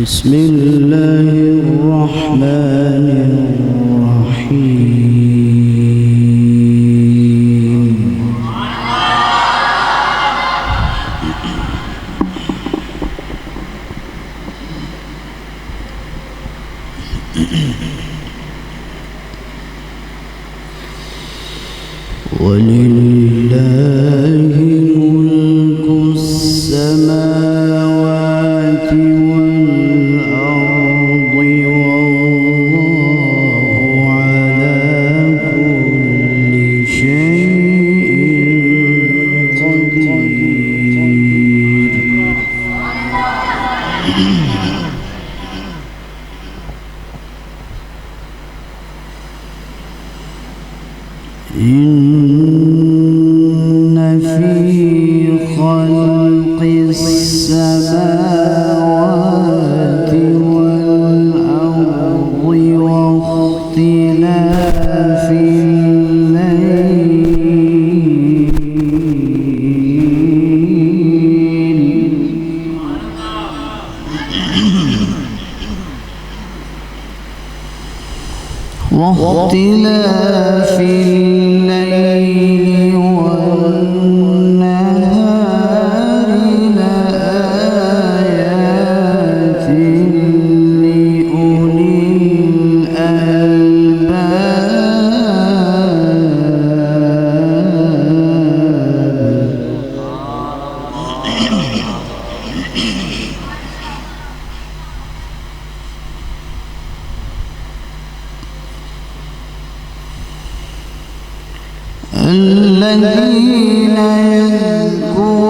بسم الله الرحمن الرحيم. ولله ملك السماوات والأرض والله على كل شيء قدير. إن في خلق السماوات والأرض واختلاف الليل والنهار لآيات لأولي الذين يذكرون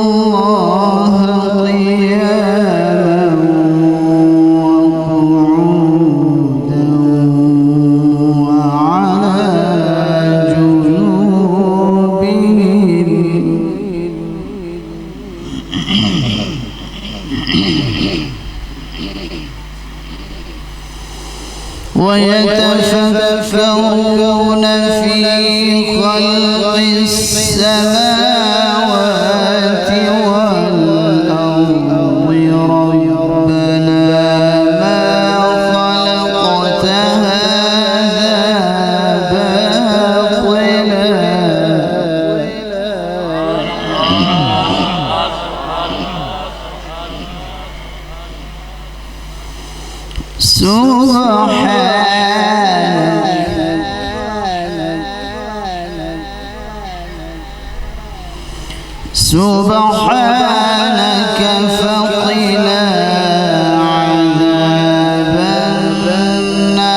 الله قياما وقعودا وعلى جنوبهم ويتفكرون في خلق السماوات والأرض ربنا ما خلقت هذا باطلا سبحانك فقنا عذاب النار.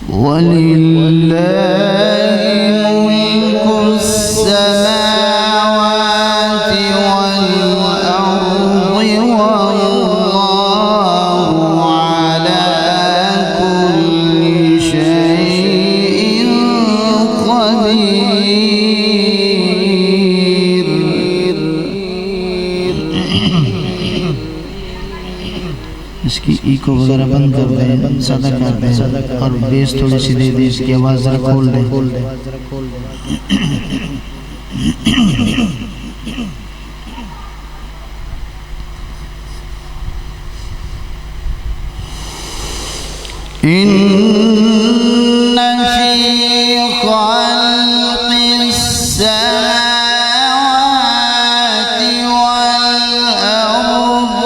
ولله ملك السماوات والأرض والله على كل شيء قدير. इसकी इको वगैरह बंद कर दें, सादा कर दें और बेस थोड़ी सी दे दें, इसकी आवाज़ जरा खोल दें। إن في خلق السماوات والأرض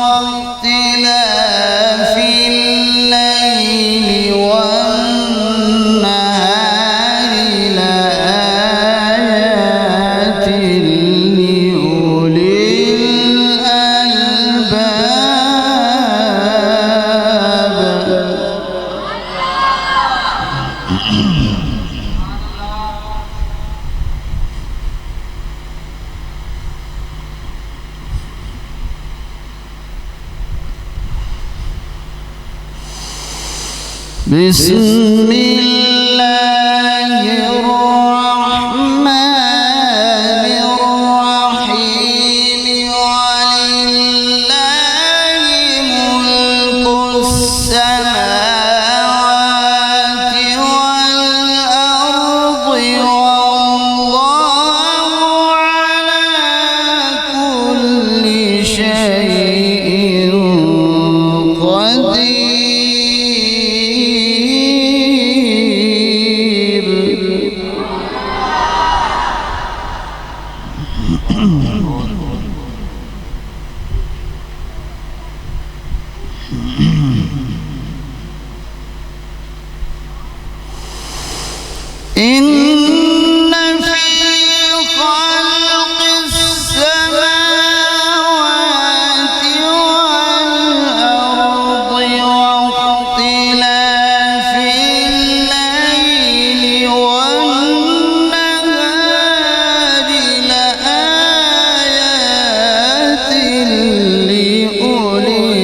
واختلاف الليل والنهار لآيات لأولي الألباب. بسم الله الرحمن الرحيم. ولله إن في خلق السماوات والأرض واختلاف الليل والنهار لآيات لأولي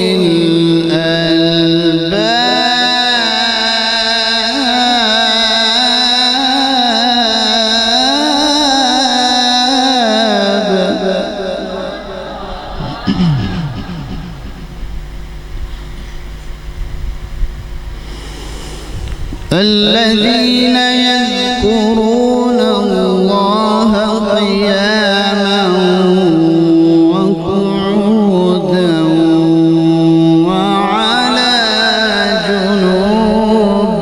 الذين يذكرون الله قياما وقعودا وعلى جنوبهم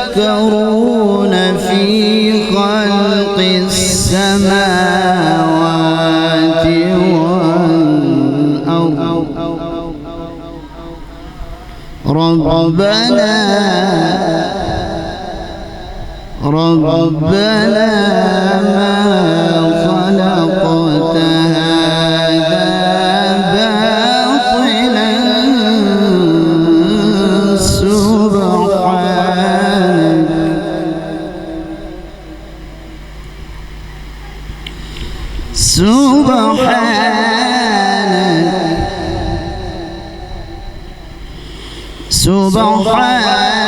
ويتفكرون في خلق السماوات والأرض ربنا ما خلقت هذا باطلا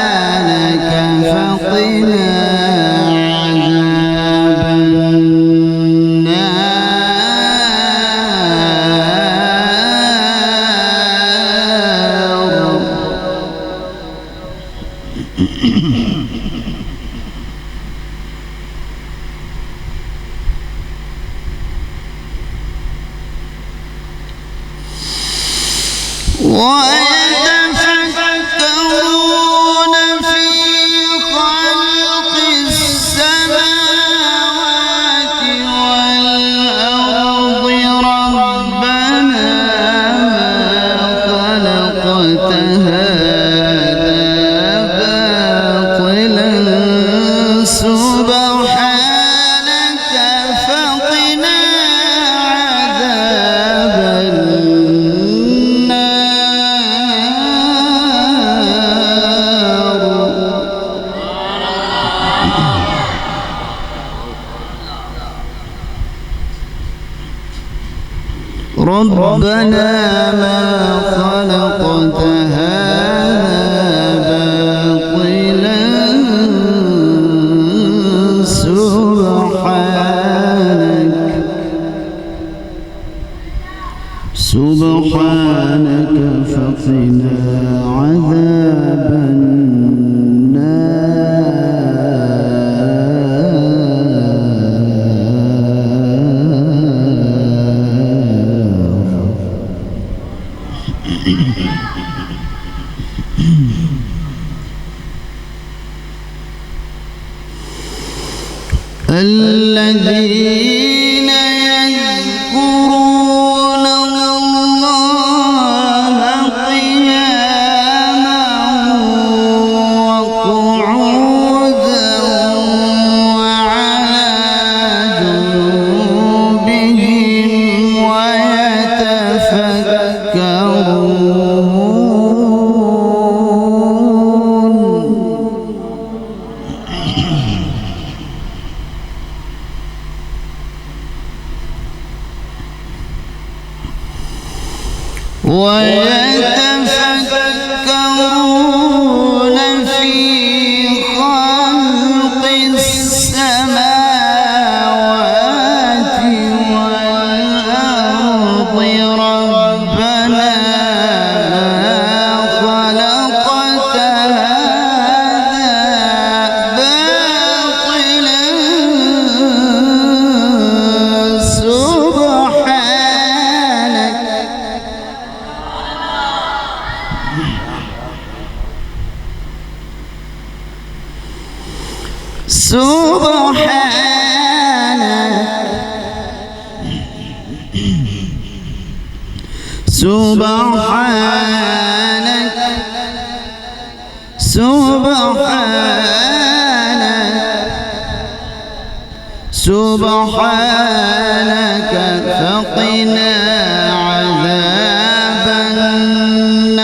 سبحانك فقنا ويتفكرون في خلق السماوات والأرض ربنا ما خلقت هذا باطلا سبحانك فقنا عذاب ربنا ما خلقت هذا باطلا سبحانك فقنا عذاب الذين يذكرون الله قياما وقعودا وعلى جنوبهم ويتفكرون في خلق السماوات والأرض ربنا ما خلقت هذا باطلا سبحانك سبحانك سبحانك فقنا عذاب النار.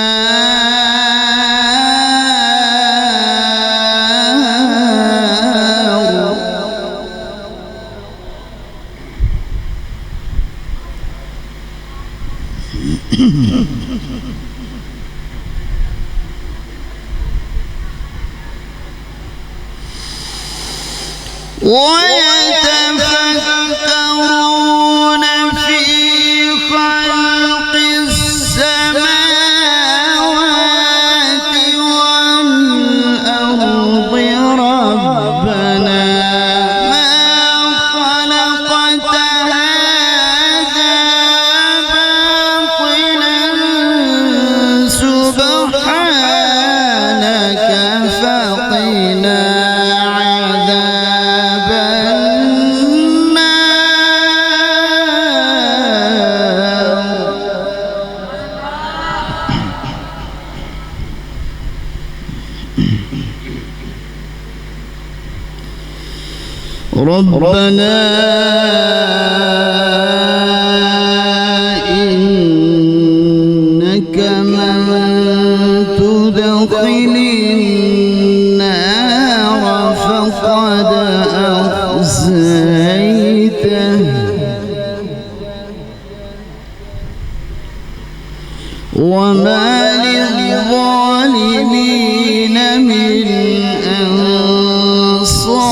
ويتفكرون في خلق السماوات والأرض ربنا ما خلقت هذا باطلا سبحانك فقنا ربنا إنك من تدخل النار فقد أخزيته وما للظالمين من أنصار.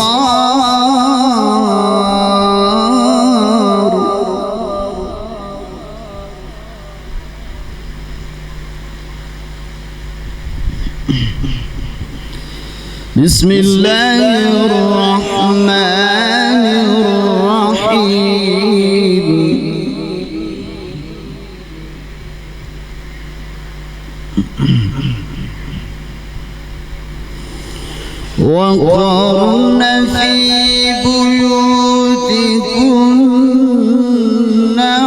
بسم الله الرحمن الرحيم. وقرن في بيوتكن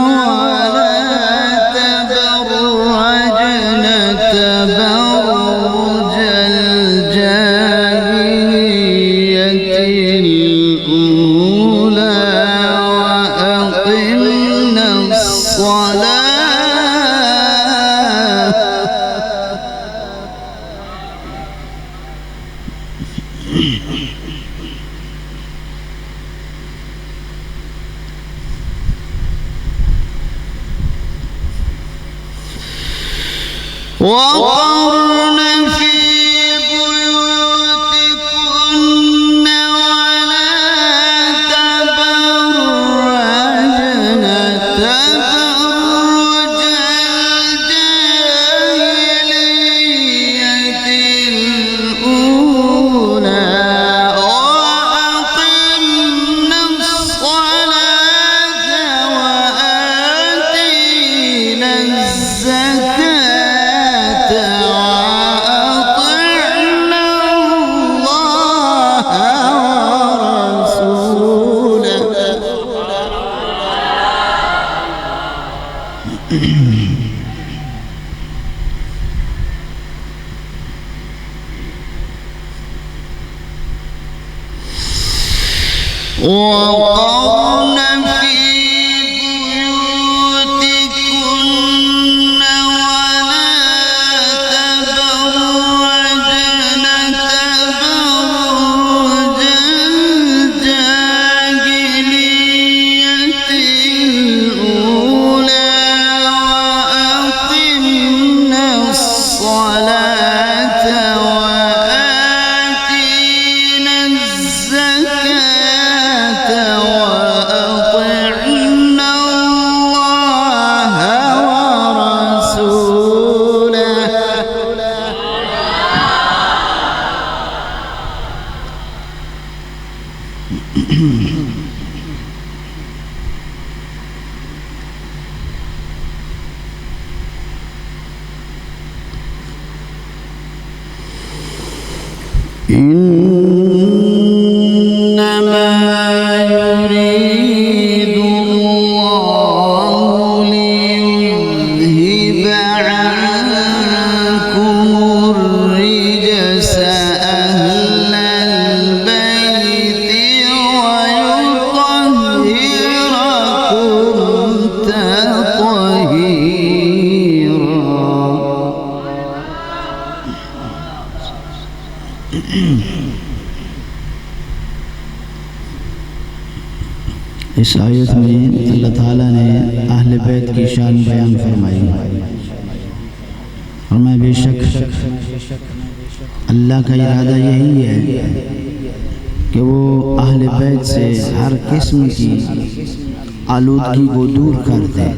ولا تبرجن تبرج الجاهلية الأولى وأقمنا الصلاة وقرن في بيوتكن ولا تبرجن تبرج الجاهلية الأولى وأقمنا الصلاة وآتينا الزكاة وقرن في بيوتكن ولا تبرجن تبرج الجاهلية الأولى وأقمنا الصلاة وآتينا الزكاة وأطعنا الله ورسوله. إنما يريد الله ليذهب इस आयत में अल्लाह ताला ने अहले बैत की शान बयान फरमाई और मैं बेशक अल्लाह का इरादा यही है कि वो अहले बैत से हर किस्म की आलूदगी को दूर कर दे।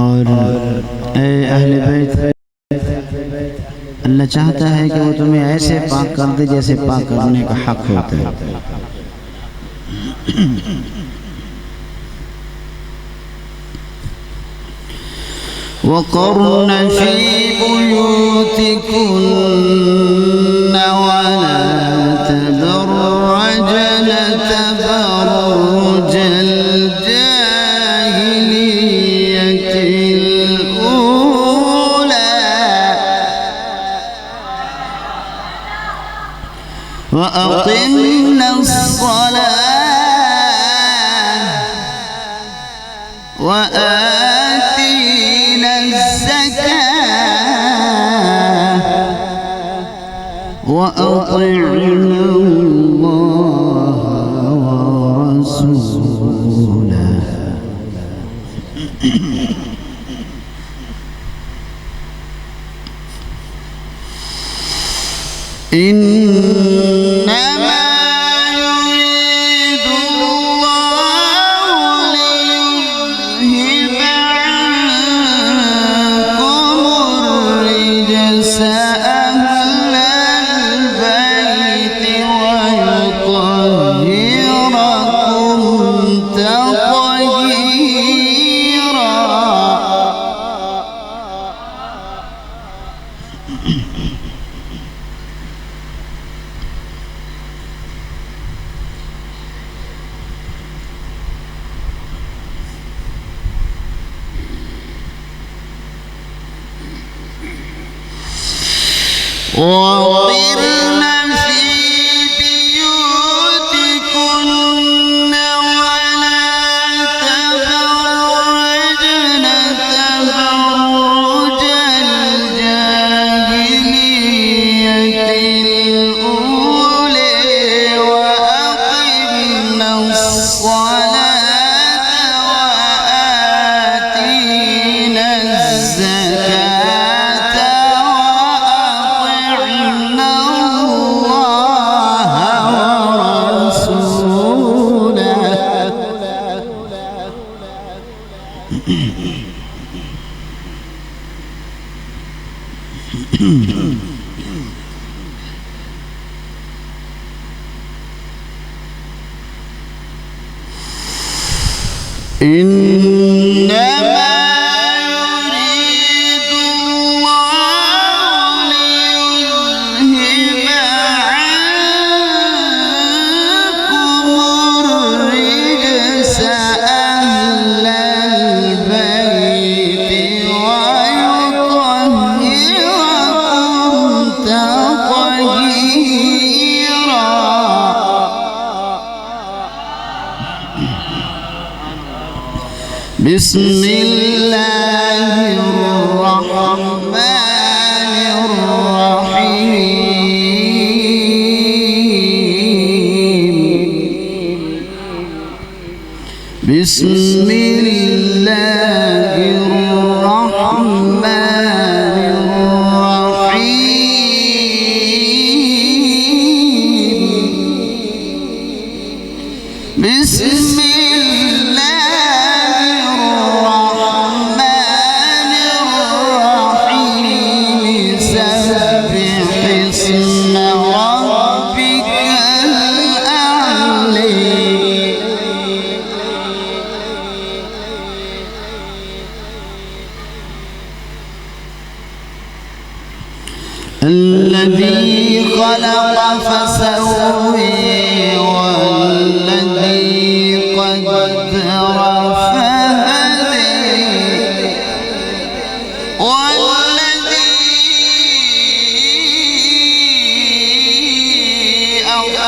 और ए अहले बैत, अल्लाह चाहता है कि वो तुम्हें ऐसे पाक कर दे जैसे पाक करने का हक होता है। वक़ुरन फ़ी बुयूतिकुन्न वला तबर्रजन तबर्रुजल जाहिलिय्यतिल ऊला व अक़िम्नस सलाह व आतीना ज़कात व अतिअना अल्लाह व रसूलह। इन्नमा युरीदु अल्लाहु लियुज़हिबा अन्कुमुर रिजस अहलल बैति व युطهिरकुम तطهीरा। وَقِرْنَ فِي بِيُوتِكُنَّ وَلَا تَبَرَّجْنَ تَبَرُّجَ الْجَاهِلِيَّةِ الْأُولَىٰ وَأَقِمْنَ الصَّلَاةَ وَآتِينَ الزَّكَاةَ وَأَطِعْنَا اللَّهَ وَرَسُولَهُ. إنما يريد الله ليذهب عنكم الرجس أهل البيت ويطهركم تطهيرا. بسم الله الرحمن الرحيم. بسم الله الرحمن الرحيم. بسم الذي خلق فسوي والذي قدر فهدي والذي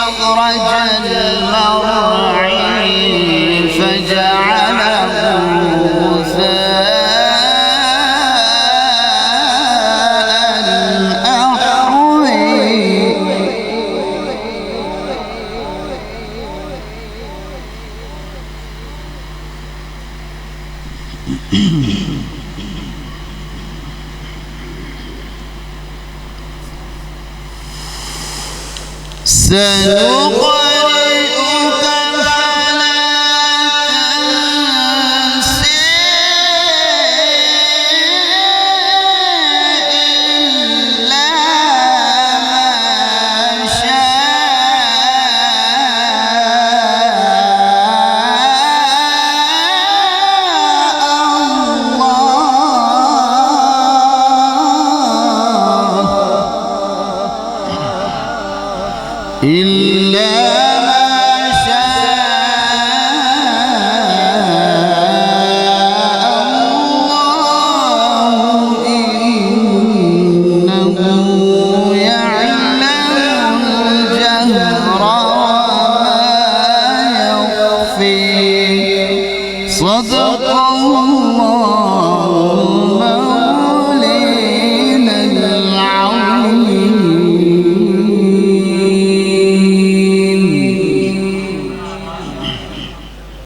أخرج المرعي فجعله غثاء أحوي. سنقرئك فلا تنسى إلا ما صدق الله